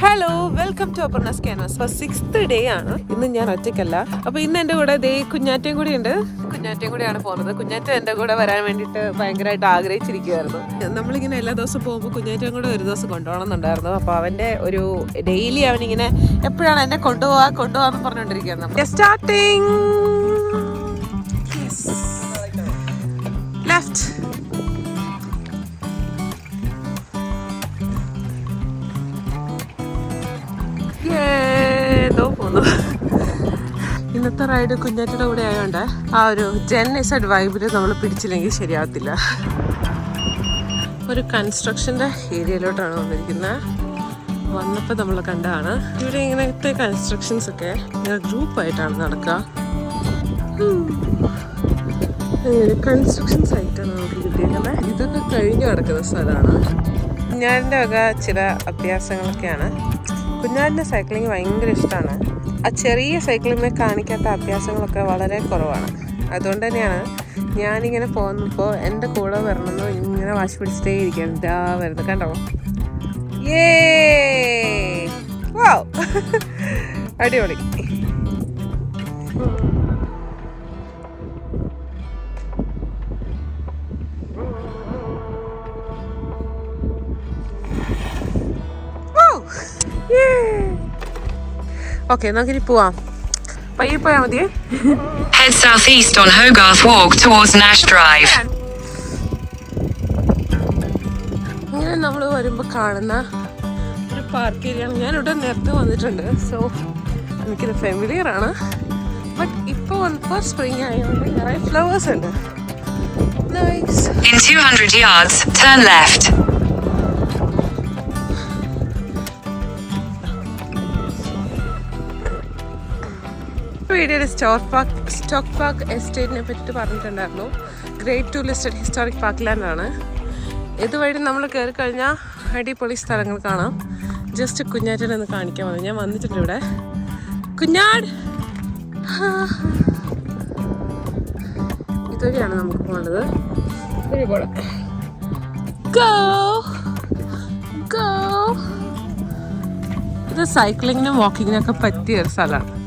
Hello, welcome to Aparna's canvas. First 6th day ആണ്. ഇന്ന് ഞാൻ ഒറ്റയ്ക്കല്ല. അപ്പോൾ ഇന്ന് എൻ്റെ കൂടെ ദേ കുഞ്ഞാറ്റയും കൂടി ഉണ്ട്. കുഞ്ഞാറ്റയും കൂടിയാണ് പോകുന്നത്. കുഞ്ഞാറ്റ എൻ്റെ കൂടെ വരാൻ വേണ്ടിയിട്ട് ഭയങ്കരമായിട്ട് ആഗ്രഹിച്ചിരിക്കുമായിരുന്നു. നമ്മളിങ്ങനെ എല്ലാ ദിവസവും പോകുമ്പോൾ കുഞ്ഞാറ്റയും കൂടെ ഒരു ദിവസം കൊണ്ടുപോകണം എന്നുണ്ടായിരുന്നു. അപ്പോൾ അവൻ്റെ ഒരു ഡെയിലി അവനിങ്ങനെ എപ്പോഴാണ് എന്നെ കൊണ്ടുപോകാന്ന് പറഞ്ഞുകൊണ്ടിരിക്കുന്നത്. Starting left. ഇന്നത്തെ റൈഡ് കുഞ്ഞാറ്റയുടെ കൂടെ ആയതുകൊണ്ട് ആ ഒരു ജെന്നൈസഡ് വൈബിൽ നമ്മൾ പിടിച്ചില്ലെങ്കിൽ ശരിയാവത്തില്ല. ഒരു കൺസ്ട്രക്ഷൻ്റെ ഏരിയയിലോട്ടാണ് വന്നിരിക്കുന്നത്. വന്നപ്പോൾ നമ്മൾ കണ്ടതാണ്. ഇവിടെ ഇങ്ങനത്തെ കൺസ്ട്രക്ഷൻസ് ഒക്കെ ഇങ്ങനെ ഗ്രൂപ്പായിട്ടാണ് നടക്കുക. കൺസ്ട്രക്ഷൻ സൈറ്റാണ് നമുക്ക് കിട്ടിയിരിക്കുന്നത്. ഇതൊക്കെ കഴിഞ്ഞു കിടക്കുന്ന സ്ഥലമാണ്. കുഞ്ഞാടിൻ്റെ വക ചില അഭ്യാസങ്ങളൊക്കെയാണ്. കുഞ്ഞാടിൻ്റെ സൈക്ലിങ് ഭയങ്കര ഇഷ്ടമാണ്. ആ ചെറിയ സൈക്ലിങ്ങിനെ കാണിക്കാത്ത അഭ്യാസങ്ങളൊക്കെ വളരെ കുറവാണ്. അതുകൊണ്ട് തന്നെയാണ് ഞാനിങ്ങനെ പോകുന്നപ്പോൾ എൻ്റെ കൂടെ വരണമെന്ന് ഇങ്ങനെ വാശി പിടിച്ചിട്ടേ ഇരിക്കുകയാണ്. ഇതാ വരുന്നത് കണ്ടോ. വൗ അടിപൊളി. ഓക്കെ, നമുക്കിനി പോവാം. പയ്യെ പോയാൽ മതിയേ. Head southeast on Hogarth Walk towards Nash Drive. ഇങ്ങനെ നമ്മൾ വരുമ്പോൾ കാണുന്ന ഒരു പാർക്ക് ഏരിയയാണ്. ഞാനിവിടെ നേരത്തെ വന്നിട്ടുണ്ട്. സോ എനിക്കിത് ഫെമിലിയർ ആണ്. ബട്ട് ഇപ്പോൾ വന്നപ്പോൾ സ്പ്രിങ് ആയതുകൊണ്ട് നിറയെ ഫ്ലവേഴ്സ് ഉണ്ട്. Nice. In 200 yards, turn left. വീഡിയോയിൽ സ്റ്റോക്ക് പാർക്ക് എസ്റ്റേറ്റിനെ പറ്റി പറഞ്ഞിട്ടുണ്ടായിരുന്നു. ഗ്രേറ്റ് 2 ലിസ്റ്റഡ് ഹിസ്റ്റോറിക് പാർക്ക് ലാൻഡാണ്. ഇതുവഴി നമ്മൾ കയറി കഴിഞ്ഞാൽ അടിപൊളി സ്ഥലങ്ങൾ കാണാം. ജസ്റ്റ് കുഞ്ഞാറ്റിനെ ഒന്ന് കാണിക്കാൻ വന്നു. ഞാൻ വന്നിട്ടുണ്ട് ഇവിടെ. കുഞ്ഞാട് ഇതുവഴിയാണ് നമുക്ക് പോകേണ്ടത്. ഇത് സൈക്ലിങ്ങിനും വാക്കിങ്ങിനൊക്കെ പറ്റിയ ഒരു സ്ഥലമാണ്.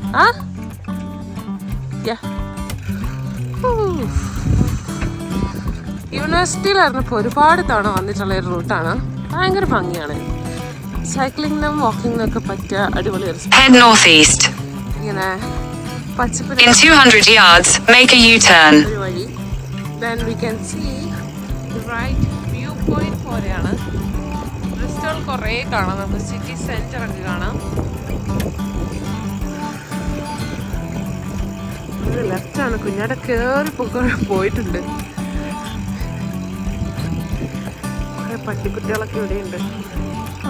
യൂണിവേഴ്സിറ്റിയിലായിരുന്നപ്പോൾ ഒരുപാട് തവണ വന്നിട്ടുള്ള ഒരു റൂട്ടാണ്. ഭയങ്കര ഭംഗിയാണ്. സൈക്ലിങ്ങിനും വാക്കിങ്ങിനും ഒക്കെ പറ്റിയ അടിപൊളി ഒരു Head northeast. ഇങ്ങനെ പച്ചപ്പ്. In 200 yards, make a U-turn. ഒരു വഴി. Then we can see the right view point പോലെയാണ്. ബ്രിസ്റ്റോൾ കുറേ കാണാം. നമുക്ക് സിറ്റി സെന്റർ ഒക്കെ കാണാം. ലെഫ്റ്റാണ്. കുഞ്ഞാടെ കയറി പോയിട്ടുണ്ട്. കുറെ പട്ടിക്കുട്ടികളൊക്കെ ഇവിടെയുണ്ട്.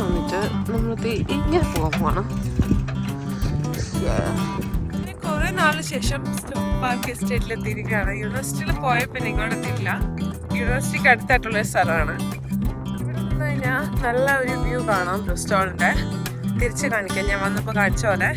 എന്നിട്ട് നമ്മൾക്ക് ഇങ്ങനെ പോകണം. കുറെ നാളിന് ശേഷം സ്റ്റോക്ക് പാർക്ക് എസ്റ്റേറ്റിൽ എത്തിയിരിക്കുകയാണ്. യൂണിവേഴ്സിറ്റിയിൽ പോയപ്പോൾ ഇങ്ങോട്ട് എത്തിയില്ല. യൂണിവേഴ്സിറ്റിക്ക് അടുത്തായിട്ടുള്ളൊരു സ്ഥലമാണ്. ഇവിടെ നിന്ന് കഴിഞ്ഞാൽ നല്ല ഒരു വ്യൂ കാണാം ബ്രിസ്റ്റോളിൻ്റെ. തിരിച്ച് കാണിക്കാം, ഞാൻ വന്നപ്പോൾ കാണിച്ച പോലെ.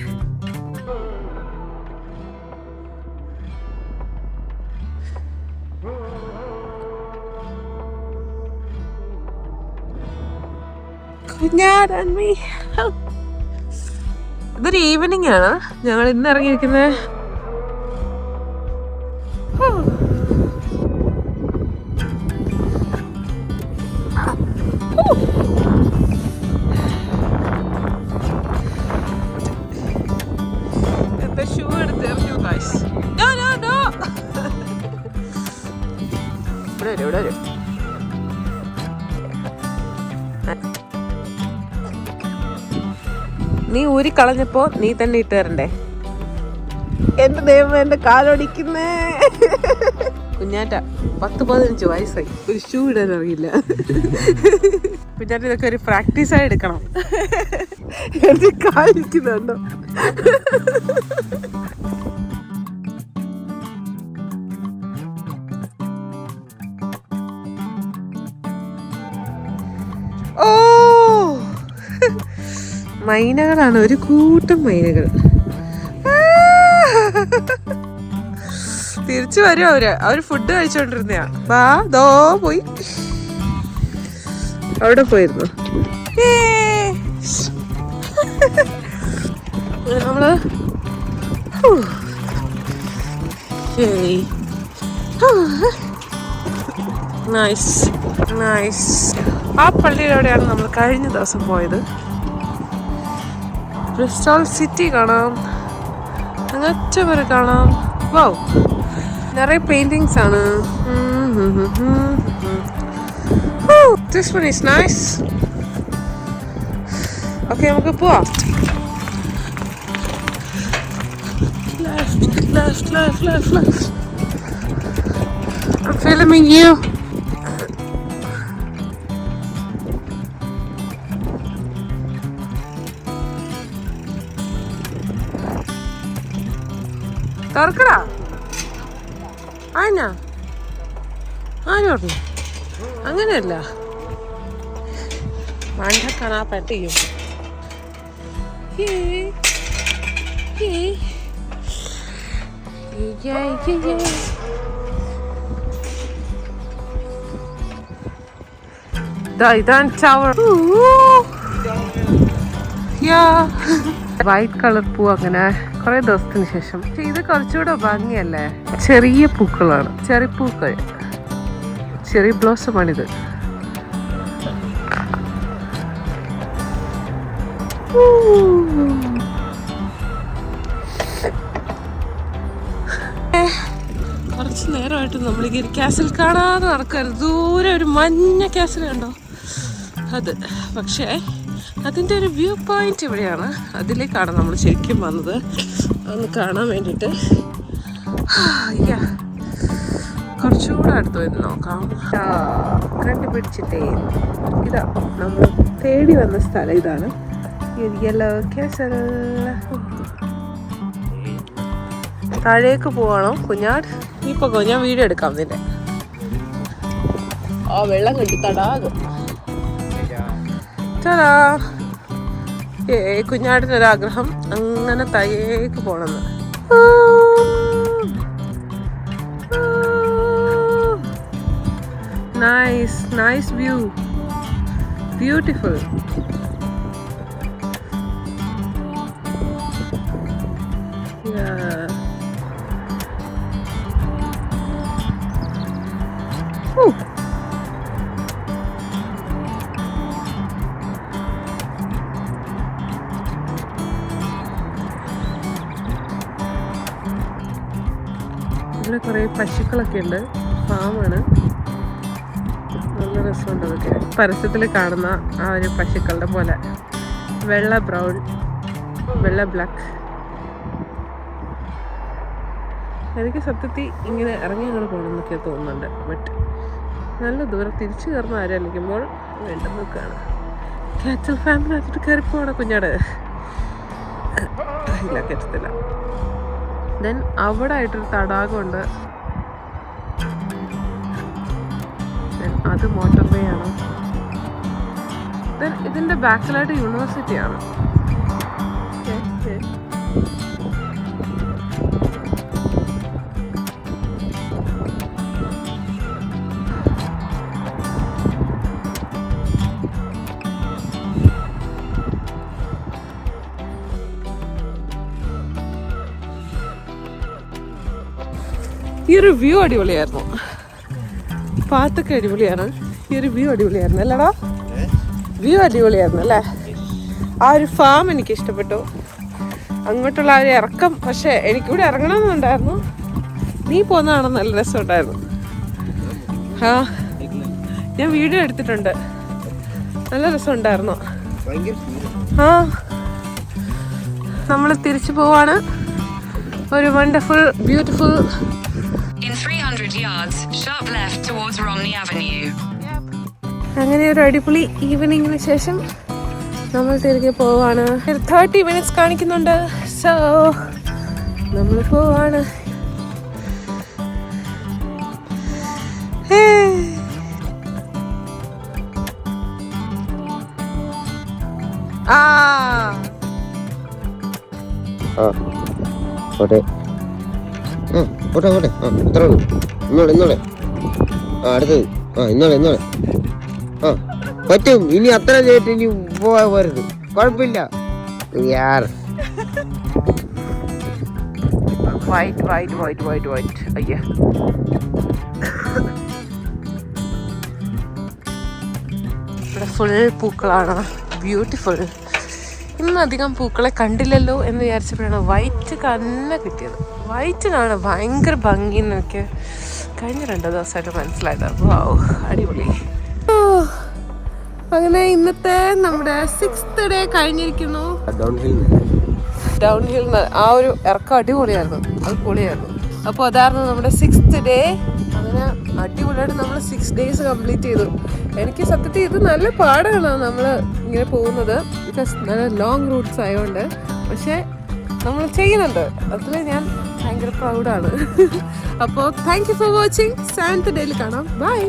ഇതൊരു ഈവനിങ് ആണ്. ഞങ്ങൾ ഇന്ന് ഇറങ്ങിയിരിക്കുന്നത്. എന്റെ ഷൂ എടുത്ത് എറിഞ്ഞു ഗൈസ്. ഇവിടെ വരും. നീ ഊരി കളഞ്ഞപ്പോ നീ തന്നെ ഇട്ട് തരണ്ടേ. എന്റെ ദൈവം, എന്റെ കാലൊടിക്കുന്നേ. കുഞ്ഞാറ്റ 10-15 വയസ്സായി, ഒരു ഷൂ ഇടാൻ അറിയില്ല. കുഞ്ഞാറ്റ ഇതൊക്കെ ഒരു പ്രാക്ടീസായി എടുക്കണം. എന്റെ കാലിരിക്കുന്നുണ്ടോ? ഓ, മൈനകളാണ്, ഒരു കൂട്ടം മൈനകൾ. തിരിച്ചു വരും അവര് ഫുഡ് കഴിച്ചോണ്ടിരുന്നയാ. വാ ദോ പോയി. അവിടെ പോയിരുന്നു. നമ്മള് നൈസ് നൈസ്. ആ പള്ളിയിലൂടെയാണ് നമ്മൾ കഴിഞ്ഞ ദിവസം പോയത്. ബ്രിസ്റ്റോൾ സിറ്റി കാണാം, അങ്ങറ്റ വരെ കാണാം. വൗ, നിറയെ പെയിന്റിങ്സ് ആണ്. This one is nice. Okay, നമുക്ക് പോവാം. Left. I'm filming you. തുറക്കടാ. ആനാ ആര് പറഞ്ഞു? അങ്ങനെയല്ല, മണ്ടക്കണാ പറ്റിയും. ഇതാണ് ടവർ. വൈറ്റ് കളർ പൂ. അങ്ങനെ കുറെ ദിവസത്തിന് ശേഷം. പക്ഷെ ഇത് കുറച്ചുകൂടെ ഭംഗിയല്ലേ? ചെറിയ പൂക്കളാണ്, ചെറിയ പൂക്കൾ, ചെറിയ ബ്ലോസമാണിത്. കുറച്ച് നേരമായിട്ട് നമ്മളിങ്ങനെ ഒരു കാസിൽ കാണാതെ നടക്കരുത്. ദൂരെ ഒരു മഞ്ഞ കാസിൽ കണ്ടോ? അത് പക്ഷേ അതിൻ്റെ ഒരു വ്യൂ പോയിന്റ് ഇവിടെയാണ്. അതിലേക്കാണ് നമ്മൾ ശരിക്കും വന്നത്, ഒന്ന് കാണാൻ വേണ്ടിയിട്ട്. കുറച്ചുകൂടെ അടുത്ത് വന്ന് നോക്കാം. കണ്ടുപിടിച്ചിട്ടേ, ഇതാ നമ്മൾ തേടി വന്ന സ്ഥലം. ഇതാണ് യെല്ലോ കാസൽ. താഴേക്ക് പോവാണോ കുഞ്ഞാട്? ഇപ്പൊ ഞാൻ വീഡിയോ എടുക്കാം നിന്റെ. ആ വെള്ളം കണ്ടി തടാകം. കുഞ്ഞാടിനൊരാഗ്രഹം അങ്ങനെ താഴേക്ക് പോണെന്ന്. Nice view, beautiful. ഇവിടെ കുറേ പശുക്കളൊക്കെ ഉണ്ട്, ഫാമാണ്. നല്ല രസമുണ്ട് അതൊക്കെ. പരസ്യത്തിൽ കാണുന്ന ആ ഒരു പശുക്കളുടെ പോലെ, വെള്ള ബ്രൗൺ, വെള്ള ബ്ലാക്ക്. എനിക്ക് സത്യത്തിൽ ഇങ്ങനെ ഇറങ്ങി അങ്ങോട്ട് പോകണമെന്നൊക്കെ തോന്നുന്നുണ്ട്. ബട്ട് നല്ല ദൂരം തിരിച്ചു കയറുന്ന ആരംഭിക്കുമ്പോൾ വേണ്ടെന്ന് നോക്കുകയാണ്. കാറ്റൽ ഫാമിലി അതിട്ട് കയറി പോകണം കുഞ്ഞാട്. ഇല്ല, കയറ്റത്തില്ല. ദെൻ അവിടെ ആയിട്ടൊരു തടാകമുണ്ട്. ദെൻ അത് മോട്ടോർ വേ ആണ്. ദെൻ ഇതിൻ്റെ ബാക്കിലായിട്ട് യൂണിവേഴ്സിറ്റിയാണ്. ഈ ഒരു വ്യൂ അടിപൊളിയായിരുന്നു. പാത്തൊക്കെ അടിപൊളിയാണ്. ഈ ഒരു വ്യൂ അടിപൊളിയായിരുന്നു അല്ലടാ? വ്യൂ അടിപൊളിയായിരുന്നു അല്ലേ? ആ ഒരു ഫാം എനിക്ക് ഇഷ്ടപ്പെട്ടു. അങ്ങോട്ടുള്ള ആ ഒരു ഇറക്കം. പക്ഷെ എനിക്കിവിടെ ഇറങ്ങണമെന്നുണ്ടായിരുന്നു. നീ പോകുന്നതാണ് നല്ല രസമുണ്ടായിരുന്നു. ആ, ഞാൻ വീഡിയോ എടുത്തിട്ടുണ്ട്. നല്ല രസമുണ്ടായിരുന്നു. ആ, നമ്മൾ തിരിച്ചു പോവാണ്. ഒരു wonderful beautiful. In 300 yards, sharp left towards Romney Avenue. അങ്ങനെ ഒരു അടിപൊളി ഈവനിങ്ങിന് ശേഷം നമ്മൾ തിരികെ പോവാണ്. 30 minutes കാണിക്കുന്നുണ്ട്. സോ നമ്മൾ പോവാണ്. പോട്ടെ ഇത്ര ഉള്ളൂ. ഇന്നോളെ അടുത്തത്. ഇന്നോളെ പറ്റും. ഇനി അത്ര ലേറ്റ് ഇനി പോരുത്, കുഴപ്പമില്ല. यार white white white white white അയ്യ ഇവിടെ ഫുൾ പൂക്കളാണ്. ബ്യൂട്ടിഫുൾ. ഇന്നധികം പൂക്കളെ കണ്ടില്ലല്ലോ എന്ന് വിചാരിച്ചപ്പോഴാണ് വൈറ്റ് തന്നെ കിട്ടിയത്. വൈറ്റിനാണ് ഭയങ്കര ഭംഗി എന്നൊക്കെ കഴിഞ്ഞ 2 ദിവസമായിട്ട് മനസ്സിലായത്. വാവ്, അടിപൊളി. അങ്ങനെ ഇന്നത്തെ നമ്മുടെ 6th ഡേ കഴിഞ്ഞിരിക്കുന്നു. ഡൗൺ ഹിൽ ആ ഒരു ഇറക്കം അടിപൊളിയായിരുന്നു. അത് പൊളിയായിരുന്നു. അപ്പോൾ അതായിരുന്നു നമ്മുടെ 6th ഡേ. അങ്ങനെ അടിപൊളിയായിട്ട് നമ്മൾ 6 days കംപ്ലീറ്റ് ചെയ്തു. എനിക്ക് സത്യത്തിൽ ഇത് നല്ല പാടാണ് നമ്മൾ ഇങ്ങനെ പോകുന്നത്. ബിക്കോസ് നല്ല ലോങ് റൂട്ട്സ് ആയതുകൊണ്ട്. പക്ഷേ നമ്മൾ ചെയ്യുന്നുണ്ട്. അതിൽ ഞാൻ ഭയങ്കര പ്രൗഡാണ്. അപ്പോൾ thank you for watching. 7th ഡേയിൽ കാണാം. ബൈ.